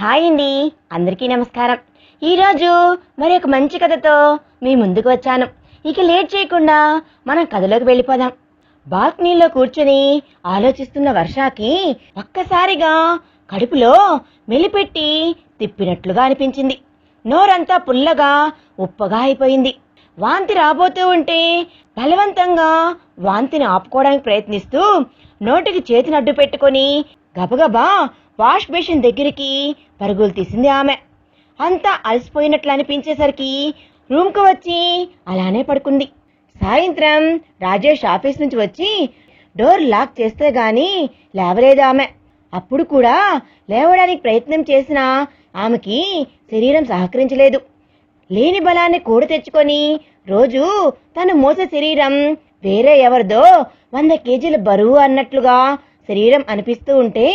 Hi అండి, అందరికీ నమస్కారం. ఈరోజు మరి ఒక మంచి కథతో మీ ముందుకు వచ్చాను. ఇక లేట్ చేయకుండా మనం కథలోకి వెళ్ళిపోదాం. బాల్కనీలో కూర్చొని ఆలోచిస్తున్న వర్షాకి ఒక్కసారిగా కడుపులో మెలిపెట్టి తిప్పినట్లుగా అనిపించింది. నోరంతా పుల్లగా ఉప్పగా అయిపోయింది. వాంతి రాబోతూ ఉంటే బలవంతంగా వాంతిని ఆపుకోవడానికి ప్రయత్నిస్తూ నోటికి చేతిని అడ్డు పెట్టుకొని గబగబా వాష్ బేసిన్ దగ్గరికి పరుగులు తీసింది ఆమె. అంతా అలసిపోయినట్లు అనిపించేసరికి రూమ్కు వచ్చి అలానే పడుకుంది. సాయంత్రం రాజేష్ ఆఫీస్ నుంచి వచ్చి డోర్ లాక్ చేస్తే గాని లేవలేదు ఆమె. అప్పుడు కూడా లేవడానికి ప్రయత్నం చేసినా ఆమెకి శరీరం సహకరించలేదు. లేని బలాన్ని కూడ తెచ్చుకొని రోజు తను మోసే శరీరం వేరే ఎవరిదో 100 కేజీల బరువు అన్నట్లుగా శరీరం అనిపిస్తూ ఉంటే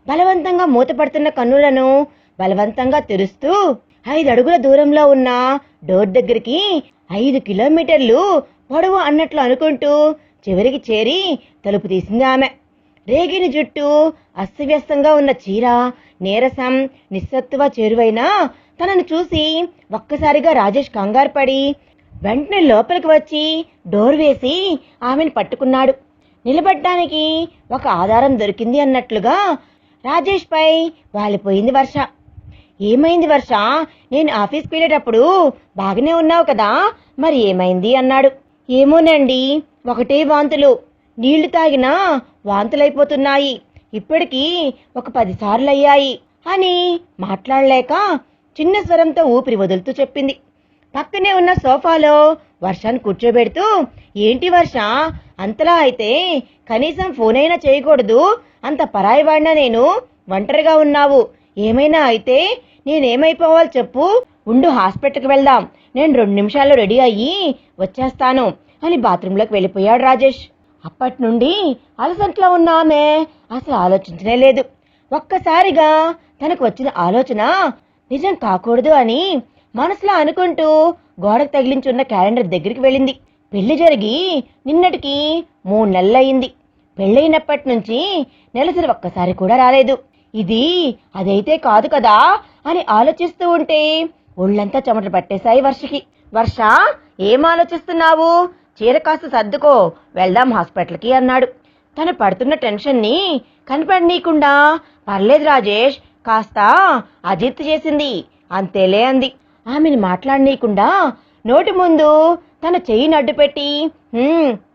బలవంతంగా మూతపడుతున్న కన్నులను బలవంతంగా తెరుస్తూ 5 అడుగుల దూరంలో ఉన్న డోర్ దగ్గరికి 5 కిలోమీటర్లు పొడవు అన్నట్లు అనుకుంటూ చివరికి చేరి తలుపు తీసింది ఆమె. రేగిన జుట్టు, అస్తవ్యస్తంగా ఉన్న చీర, నీరసం, నిస్సత్తువ చేరువైనా తనను చూసి ఒక్కసారిగా రాజేష్ కంగారు పడి వెంటనే లోపలికి వచ్చి డోర్ వేసి ఆమెను పట్టుకున్నాడు. నిలబడ్డానికి ఒక ఆధారం దొరికింది అన్నట్లుగా రాజేష్ పై వాలిపోయింది వర్ష. ఏమైంది వర్ష? నేను ఆఫీస్కి వెళ్ళేటప్పుడు బాగానే ఉన్నావు కదా, మరి ఏమైంది అన్నాడు. ఏమోనండి, ఒకటే వాంతులు, నీళ్లు తాగినా వాంతులైపోతున్నాయి, ఇప్పటికీ ఒక 10 సార్లు అయ్యాయి అని మాట్లాడలేక చిన్న స్వరంతో ఊపిరి వదులుతూ చెప్పింది. పక్కనే ఉన్న సోఫాలో వర్షాన్ని కూర్చోబెడుతూ, ఏంటి వర్ష అంతలా అయితే కనీసం ఫోన్ అయినా చేయకూడదు, అంత పరాయి వాడినా నేను, ఒంటరిగా ఉన్నావు, ఏమైనా అయితే నేనేమైపోవాలి చెప్పు, ఉండు హాస్పిటల్కి వెళ్దాం, నేను 2 నిమిషాల్లో రెడీ అయ్యి వచ్చేస్తాను అని బాత్రూంలోకి వెళ్ళిపోయాడు రాజేష్. అప్పటి నుండి అలసంట్లో ఉన్న ఆమె అసలు ఆలోచించనే లేదు. ఒక్కసారిగా తనకు వచ్చిన ఆలోచన నిజం కాకూడదు అని మనసులో అనుకుంటూ గోడకు తగిలించున్న క్యాలెండర్ దగ్గరికి వెళ్ళింది. పెళ్లి జరిగి నిన్నటికి 3 నెలలయ్యింది. పెళ్ళైనప్పటి నుంచి నెలసరి ఒక్కసారి కూడా రాలేదు. ఇది అదైతే కాదు కదా అని ఆలోచిస్తూ ఉంటే ఒళ్ళంతా చెమటలు పట్టేశాయి వర్షకి. వర్ష, ఏం ఆలోచిస్తున్నావు? చీర కాస్త సర్దుకో, వెళ్దాం హాస్పిటల్కి అన్నాడు. తను పడుతున్న టెన్షన్ని కనపడనీయకుండా, పర్లేదు రాజేష్, కాస్త అజీర్తి చేసింది అంతేలే అంది. ఆమెను మాట్లాడనీయకుండా నోటి ముందు తన చెయ్యిని అడ్డుపెట్టి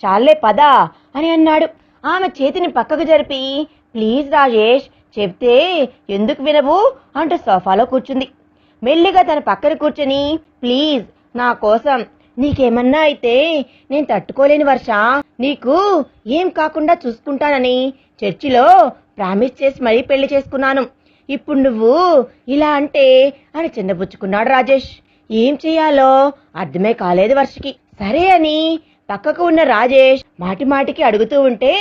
చాలే పదా అని అన్నాడు. ఆమె చేతిని పక్కకు జరిపి, ప్లీజ్ రాజేష్, చెప్తే ఎందుకు వినవు అంటూ సోఫాలో కూర్చుంది. మెల్లిగా తన పక్కన కూర్చుని, ప్లీజ్ నా కోసం, నీకేమన్నా అయితే నేను తట్టుకోలేని వర్ష, నీకు ఏం కాకుండా చూసుకుంటానని చర్చిలో ప్రామిస్ చేసి మరీ పెళ్లి చేసుకున్నాను, ఇప్పుడు నువ్వు ఇలా అంటే అని చిన్నబుచ్చుకున్నాడు రాజేష్. ఏం చెయ్యాలో అర్థమే కాలేదు వర్షకి. సరే అని పక్కకు ఉన్న రాజేష్ మాటి మాటికి అడుగుతూ ఉంటే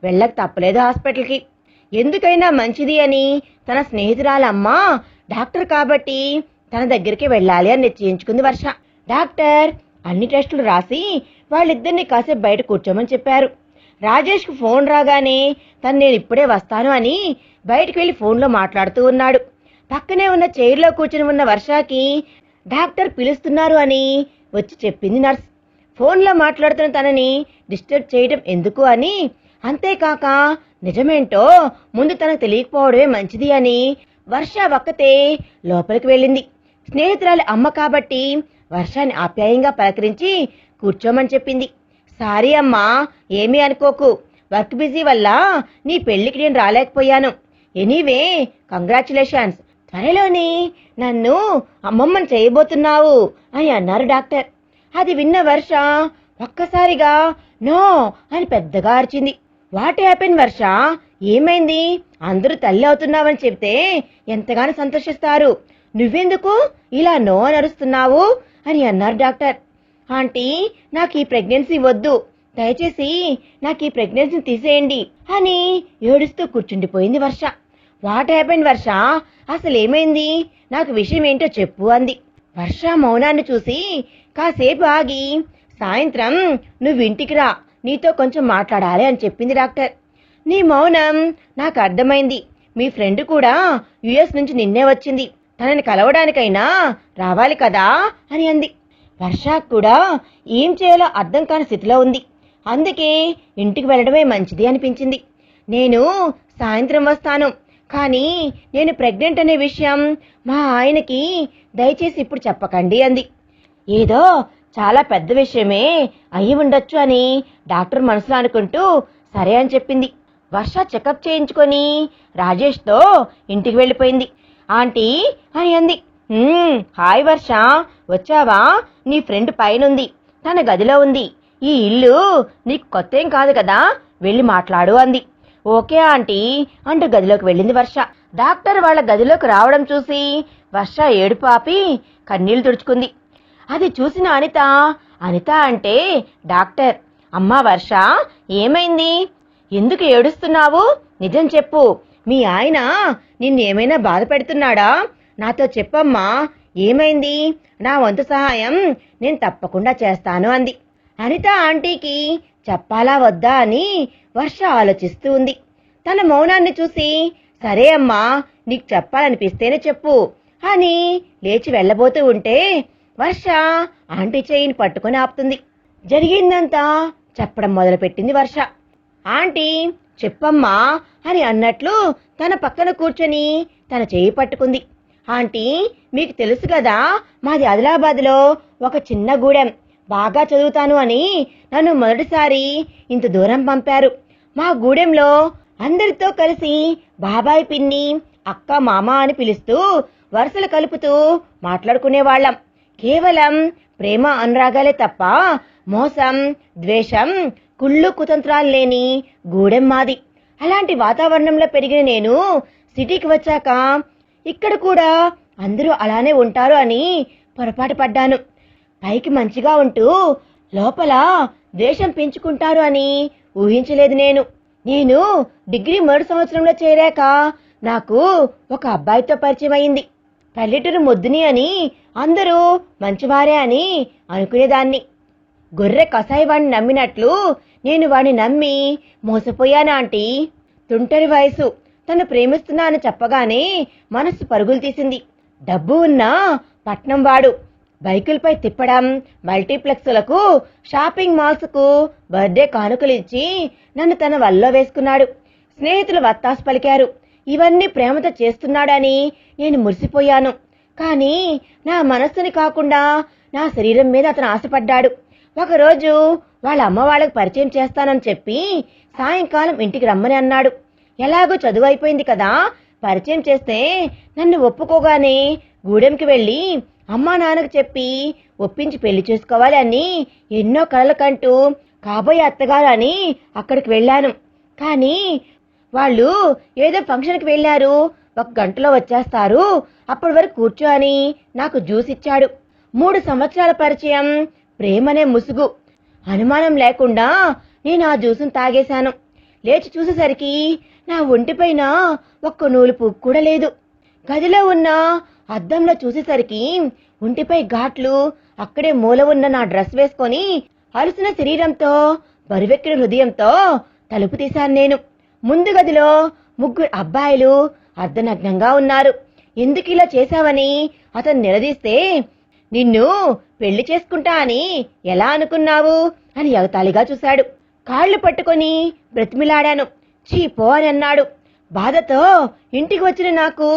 వెళ్ళక తప్పలేదు హాస్పిటల్కి. ఎందుకైనా మంచిది అని తన స్నేహితురాలమ్మ డాక్టర్ కాబట్టి తన దగ్గరికి వెళ్ళాలి అని నిశ్చయించుకుంది వర్ష. డాక్టర్ అన్ని టెస్టులు రాసి వాళ్ళిద్దరిని కాసేపు బయట కూర్చోమని చెప్పారు. రాజేష్కు ఫోన్ రాగానే తను నేను ఇప్పుడే వస్తాను అని బయటకు వెళ్లి ఫోన్లో మాట్లాడుతూ ఉన్నాడు. పక్కనే ఉన్న చైర్లో కూర్చుని ఉన్న వర్షకి డాక్టర్ పిలుస్తున్నారు అని వచ్చి చెప్పింది నర్స్. ఫోన్లో మాట్లాడుతున్న తనని డిస్టర్బ్ చేయడం ఎందుకు అని, అంతేకాక నిజమేంటో ముందు తనకు తెలియకపోవడమే మంచిది అని వర్ష ఒక్కతే లోపలికి వెళ్ళింది. స్నేహితురాలి అమ్మ కాబట్టి వర్షాన్ని ఆప్యాయంగా పలకరించి కూర్చోమని చెప్పింది. సారీ అమ్మా, ఏమీ అనుకోకు, వర్క్ బిజీ వల్ల నీ పెళ్లికి నేను రాలేకపోయాను. ఎనీవే కంగ్రాచులేషన్స్, త్వరలోనే నన్ను అమ్మమ్మని చేయబోతున్నావు అని అన్నారు డాక్టర్. అది విన్న వర్ష ఒక్కసారిగా నో అని పెద్దగా అరిచింది. వాట్ హ్యాపెన్ వర్ష, ఏమైంది? అందరూ తల్లి అవుతున్నావని చెప్తే ఎంతగానో సంతోషిస్తారు, నువ్వెందుకు ఇలా నో అని అరుస్తున్నావు అని అన్నారు డాక్టర్. ఆంటీ, నాకు ఈ ప్రెగ్నెన్సీ వద్దు, దయచేసి నాకు ఈ ప్రెగ్నెన్సీని తీసేయండి అని ఏడుస్తూ కూర్చుండిపోయింది వర్ష. వాట్ హ్యాపెన్ వర్ష, అసలు ఏమైంది, నాకు విషయం ఏంటో చెప్పు అంది. వర్ష మౌనాన్ని చూసి కాసేపు ఆగి, సాయంత్రం నువ్వు ఇంటికి రా, నీతో కొంచెం మాట్లాడాలి అని చెప్పింది డాక్టర్. నీ మౌనం నాకు అర్థమైంది, మీ ఫ్రెండ్ కూడా యుఎస్ నుంచి నిన్నే వచ్చింది. తనని కలవడానికైనా రావాలి కదా అని అంది. వర్ష కూడా ఏం చేయాలో అర్థం కాని స్థితిలో ఉంది. అందుకే ఇంటికి వెళ్ళడమే మంచిది అనిపించింది. నేను సాయంత్రం వస్తాను, కానీ నేను ప్రెగ్నెంట్ అనే విషయం మా ఆయనకి దయచేసి ఇప్పుడు చెప్పకండి అంది. ఏదో చాలా పెద్ద విషయమే అయి ఉండొచ్చు అని డాక్టర్ మనసులో అనుకుంటూ సరే అని చెప్పింది. వర్ష చెకప్ చేయించుకొని రాజేష్తో ఇంటికి వెళ్ళిపోయింది. ఆంటీ అని అంది. హాయ్ వర్ష, వచ్చావా? నీ ఫ్రెండ్ పైనుంది, తన గదిలో ఉంది. ఈ ఇల్లు నీకు కొత్తేం కాదు కదా, వెళ్ళి మాట్లాడు అంది. ఓకే ఆంటీ అంటూ గదిలోకి వెళ్ళింది వర్ష. డాక్టర్ వాళ్ళ గదిలోకి రావడం చూసి వర్ష ఏడుపు ఆపి కన్నీళ్లు తుడుచుకుంది. అది చూసిన అనిత అంటే డాక్టర్. అమ్మా వర్ష, ఏమైంది? ఎందుకు ఏడుస్తున్నావు? నిజం చెప్పు. మీ ఆయన నిన్నేమైనా బాధ పెడుతున్నాడా? నాతో చెప్పమ్మా, ఏమైంది? నా వంతు సహాయం నేను తప్పకుండా చేస్తాను అంది. అనిత ఆంటీకి చెప్పాలా వద్దా అని వర్ష ఆలోచిస్తూ ఉంది. తన మౌనాన్ని చూసి సరే అమ్మా, నీకు చెప్పాలనిపిస్తేనే చెప్పు అని లేచి వెళ్ళబోతూ ఉంటే వర్ష ఆంటీ చేయిని పట్టుకొని ఆపుతుంది. జరిగిందంతా చెప్పడం మొదలుపెట్టింది వర్ష. ఆంటీ చెప్పమ్మా అని అన్నట్లు తన పక్కన కూర్చొని తన చేయి పట్టుకుంది. ఆంటీ, మీకు తెలుసు కదా, మాది ఆదిలాబాద్లో ఒక చిన్న గూడెం. బాగా చదువుతాను అని నన్ను మొదటిసారి ఇంత దూరం పంపారు. మా గూడెంలో అందరితో కలిసి బాబాయ్, పిన్ని, అక్క, మామ అని పిలుస్తూ వరుసలు కలుపుతూ మాట్లాడుకునేవాళ్లం. కేవలం ప్రేమ అనురాగాలే తప్ప మోసం, ద్వేషం, కుళ్ళు కుతంత్రాలు లేని గూడెం మాది. అలాంటి వాతావరణంలో పెరిగిన నేను సిటీకి వచ్చాక ఇక్కడ కూడా అందరూ అలానే ఉంటారు అని పొరపాటు పడ్డాను. పైకి మంచిగా ఉంటూ లోపల ద్వేషం పెంచుకుంటారు అని ఊహించలేదు నేను డిగ్రీ 3వ సంవత్సరంలో చేరాక నాకు ఒక అబ్బాయితో పరిచయం అయింది. పల్లెటూరు మొద్దుని అని అందరూ మంచివారే అని అనుకునేదాన్ని. గొర్రె కసాయివాణ్ణి నమ్మినట్లు నేను వాణ్ణి నమ్మి మోసపోయాను ఆంటీ. తుంటరి వయసు, తను ప్రేమిస్తున్నా అని చెప్పగానే మనసు పరుగులు తీసింది. డబ్బు ఉన్న పట్నం వాడు. బైకులపై తిప్పడం, మల్టీప్లెక్స్లకు, షాపింగ్ మాల్స్కు బర్త్డే కానుకలు ఇచ్చి నన్ను తన వల్లో వేసుకున్నాడు. స్నేహితులు వత్తాసు పలికారు. ఇవన్నీ ప్రేమతో చేస్తున్నాడని నేను మురిసిపోయాను. కానీ నా మనస్సుని కాకుండా నా శరీరం మీద అతను ఆశపడ్డాడు. ఒకరోజు వాళ్ళ అమ్మ వాళ్ళకి పరిచయం చేస్తానని చెప్పి సాయంకాలం ఇంటికి రమ్మని అన్నాడు. ఎలాగో చదువు అయిపోయింది కదా, పరిచయం చేస్తే నన్ను ఒప్పుకోగానే గూడెంకి వెళ్ళి అమ్మా నాన్నకు చెప్పి ఒప్పించి పెళ్లి చేసుకోవాలి అని ఎన్నో కలలు కంటూ కాబోయే అత్తగారు అని అక్కడికి వెళ్ళాను. కానీ వాళ్ళు ఏదో ఫంక్షన్కి వెళ్ళారు, 1 గంటలో వచ్చేస్తారు, అప్పటి వరకు కూర్చో అని నాకు జ్యూస్ ఇచ్చాడు. 3 సంవత్సరాల పరిచయం, ప్రేమనే ముసుగు. అనుమానం లేకుండా నేను ఆ జ్యూసును తాగేశాను. లేచి చూసేసరికి నా ఒంటిపైన ఒక్క నూలు పువ్వు కూడా లేదు. గదిలో ఉన్న అద్దంలో చూసేసరికి ఒంటిపై ఘాట్లు, అక్కడే మూల ఉన్న నా డ్రెస్ వేసుకొని అలసిన శరీరంతో, బరువెక్కిన హృదయంతో తలుపు తీశాను నేను. ముందు గదిలో 3 అబ్బాయిలు అర్ధనగ్నంగా ఉన్నారు. ఎందుకు ఇలా చేశావని అతను నిలదీస్తే, నిన్ను పెళ్లి చేసుకుంటా అని ఎలా అనుకున్నావు అని ఎగతాళిగా చూశాడు. కాళ్లు పట్టుకొని బ్రతిమిలాడాను. చీపో అని అన్నాడు. బాధతో ఇంటికి వచ్చిన నాకు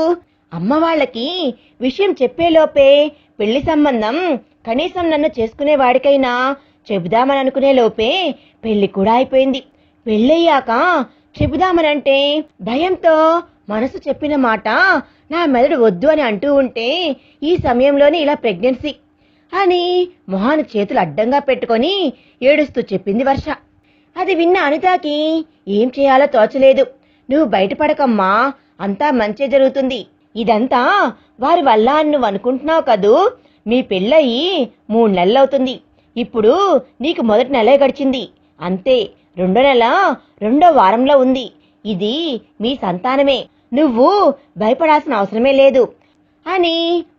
అమ్మ వాళ్ళకి విషయం చెప్పేలోపే పెళ్లి సంబంధం కనీసం నన్ను చేసుకునేవాడికైనా చెబుదామని అనుకునే లోపే పెళ్లి కూడా అయిపోయింది. పెళ్ళయ్యాక చెబుదామనంటే భయంతో మనసు చెప్పిన మాట నా మెదడు వద్దు అని అంటూ ఉంటే ఈ సమయంలోనే ఇలా ప్రెగ్నెన్సీ అని మొహాన్ని చేతులు అడ్డంగా పెట్టుకొని ఏడుస్తూ చెప్పింది వర్ష. అది విన్న అనితకి ఏం చేయాలో తోచలేదు. నువ్వు బయటపడకమ్మా, అంతా మంచి జరుగుతుంది. ఇదంతా వారి వల్ల అని నువ్వు అనుకుంటున్నావు కదూ. మీ పెళ్ళయి 3 నెలలవుతుంది. ఇప్పుడు నీకు మొదటి నెలే గడిచింది. అంతే, 2వ నెల 2వ వారంలో ఉంది. ఇది మీ సంతానమే. నువ్వు భయపడాల్సిన అవసరమే లేదు అని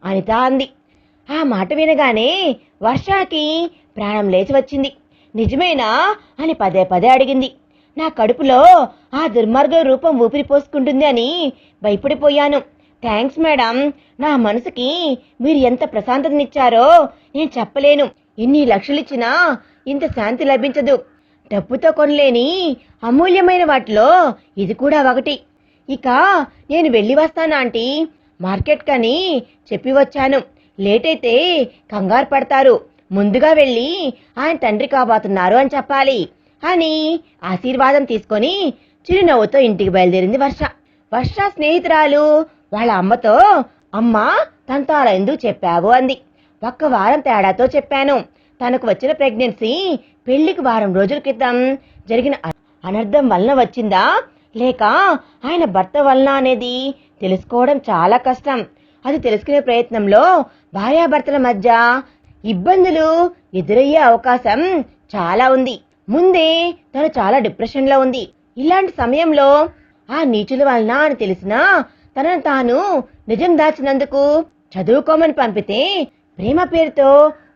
అనిత అంది. ఆ మాట వినగానే వర్షకి ప్రాణం లేచి వచ్చింది. నిజమేనా అని పదే పదే అడిగింది. నా కడుపులో ఆ దుర్మార్గ రూపం ఊపిరి పోసుకుంటుంది అని భయపడిపోయాను. Thanks madam. నా మనసుకి మీరు ఎంత ప్రశాంతతనిచ్చారో నేను చెప్పలేను. ఇన్ని లక్షలిచ్చినా ఇంత శాంతి లభించదు. డబ్బుతో కొనలేని అమూల్యమైన వాటిలో ఇది కూడా ఒకటి. ఇక నేను వెళ్ళి వస్తాను ఆంటీ. మార్కెట్ కని చెప్పి వచ్చాను. లేట్ అయితే కంగారు పడతారు. ముందుగా వెళ్ళి ఆయన తండ్రి కాబోతున్నారు అని చెప్పాలి అని ఆశీర్వాదం తీసుకొని చిరునవ్వుతో ఇంటికి బయలుదేరింది వర్ష. వర్ష స్నేహితురాలు వాళ్ళ అమ్మతో, అమ్మా తనతో అలా ఎందుకు చెప్పావు అంది. ఒక్క వారం తేడాతో చెప్పాను. తనకు వచ్చిన ప్రెగ్నెన్సీ పెళ్లికి వారం రోజుల క్రితం జరిగిన అనర్థం వలన వచ్చిందా లేక ఆయన భర్త వలన అనేది తెలుసుకోవడం చాలా కష్టం. అది తెలుసుకునే ప్రయత్నంలో భార్యాభర్తల మధ్య ఇబ్బందులు ఎదురయ్యే అవకాశం చాలా ఉంది. ముందే తను చాలా డిప్రెషన్ లో ఉంది. ఇలాంటి సమయంలో ఆ నీచుల వలన అని తెలిసినా తనను తాను నిజం దాచినందుకు చదువుకోమని పంపితే ప్రేమ పేరుతో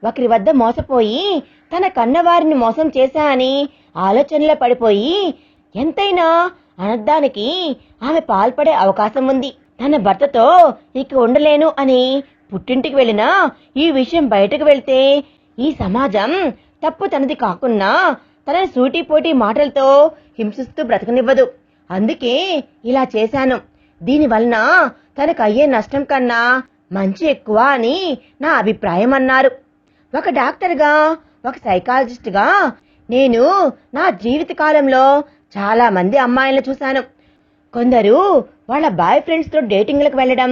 ఒకరి వద్ద మోసపోయి తన కన్నవారిని మోసం చేశా అని ఆలోచనలో పడిపోయి ఎంతైనా అనర్థానికి ఆమె పాల్పడే అవకాశం ఉంది. తన భర్తతో ఇక ఉండలేను అని పుట్టింటికి వెళ్ళినా ఈ విషయం బయటకు వెళ్తే ఈ సమాజం తప్పు తనది కాకున్నా తనని సూటిపోటి మాటలతో హింసిస్తూ బ్రతకనివ్వదు. అందుకే ఇలా చేశాను. దీనివలన తనకు అయ్యే నష్టం కన్నా మంచి ఎక్కువ అని నా అభిప్రాయం అన్నారు. ఒక డాక్టర్గా, ఒక సైకాలజిస్ట్గా నేను నా జీవిత కాలంలో చాలా మంది అమ్మాయిలను చూశాను. కొందరు వాళ్ళ బాయ్ ఫ్రెండ్స్తో డేటింగ్లకు వెళ్ళడం,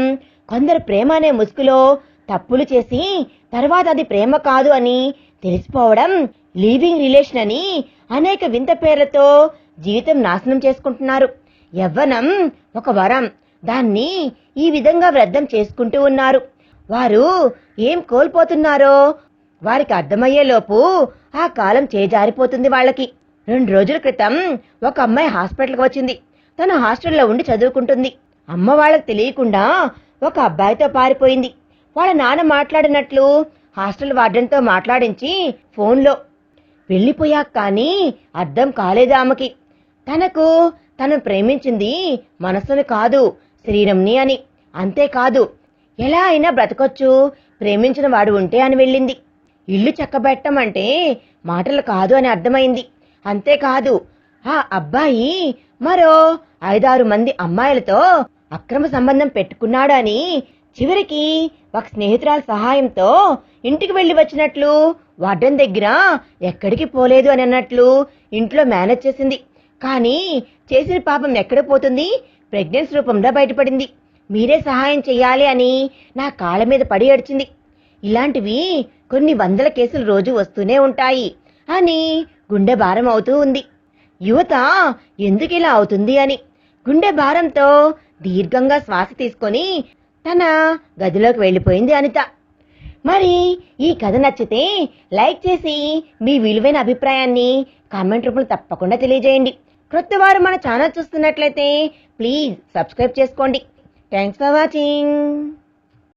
కొందరు ప్రేమ అనే ముసుగులో తప్పులు చేసి తర్వాత అది ప్రేమ కాదు అని తెలిసిపోవడం, లీవింగ్ రిలేషన్ అని అనేక వింత పేర్లతో జీవితం నాశనం చేసుకుంటున్నారు. యవ్వనం ఒక వరం, దాన్ని ఈ విధంగా వ్యర్థం చేసుకుంటూ ఉన్నారు. వారు ఏం కోల్పోతున్నారో వారికి అర్థమయ్యేలోపు ఆ కాలం చేజారిపోతుంది వాళ్ళకి. 2 రోజుల క్రితం ఒక అమ్మాయి హాస్పిటల్కి వచ్చింది. తన హాస్టల్లో ఉండి చదువుకుంటుంది. అమ్మ వాళ్ళకి తెలియకుండా ఒక అబ్బాయితో పారిపోయింది. వాళ్ళ నాన్న మాట్లాడినట్లు హాస్టల్ వార్డెన్తో మాట్లాడించి ఫోన్లో వెళ్ళిపోయాక కానీ అర్థం కాలేదు ఆమెకి. తను ప్రేమించింది మనసుని కాదు, శరీరంని అని. అంతేకాదు ఎలా అయినా బ్రతకొచ్చు ప్రేమించిన వాడు ఉంటే అని వెళ్ళింది. ఇల్లు చక్కబెట్టం అంటే మాటలు కాదు అని అర్థమైంది. అంతేకాదు ఆ అబ్బాయి మరో 5-6 మంది అమ్మాయిలతో అక్రమ సంబంధం పెట్టుకున్నాడు అని చివరికి ఒక స్నేహితురాల సహాయంతో ఇంటికి వెళ్లి వచ్చినట్లు, వార్డెన్ దగ్గర ఎక్కడికి పోలేదు అని అన్నట్లు ఇంట్లో మేనేజ్ చేసింది. కానీ చేసిన పాపం ఎక్కడ పోతుంది? ప్రెగ్నెన్సీ రూపంలో బయటపడింది. మీరే సహాయం చెయ్యాలి అని నా కాళ్ళ మీద పడి ఏడ్చింది. ఇలాంటివి కొన్ని వందల కేసులు రోజు వస్తూనే ఉంటాయి అని గుండె భారం అవుతూ ఉంది. యువత ఎందుకు ఇలా అవుతుంది అని గుండె భారంతో దీర్ఘంగా శ్వాస తీసుకొని తన గదిలోకి వెళ్ళిపోయింది అనిత. మరి ఈ కథ నచ్చితే లైక్ చేసి మీ విలువైన అభిప్రాయాన్ని కామెంట్ రూపంలో తప్పకుండా తెలియజేయండి. కొత్త వారు మన ఛానల్ చూస్తున్నట్లయితే ప్లీజ్ సబ్స్క్రైబ్ చేసుకోండి. Thanks for watching.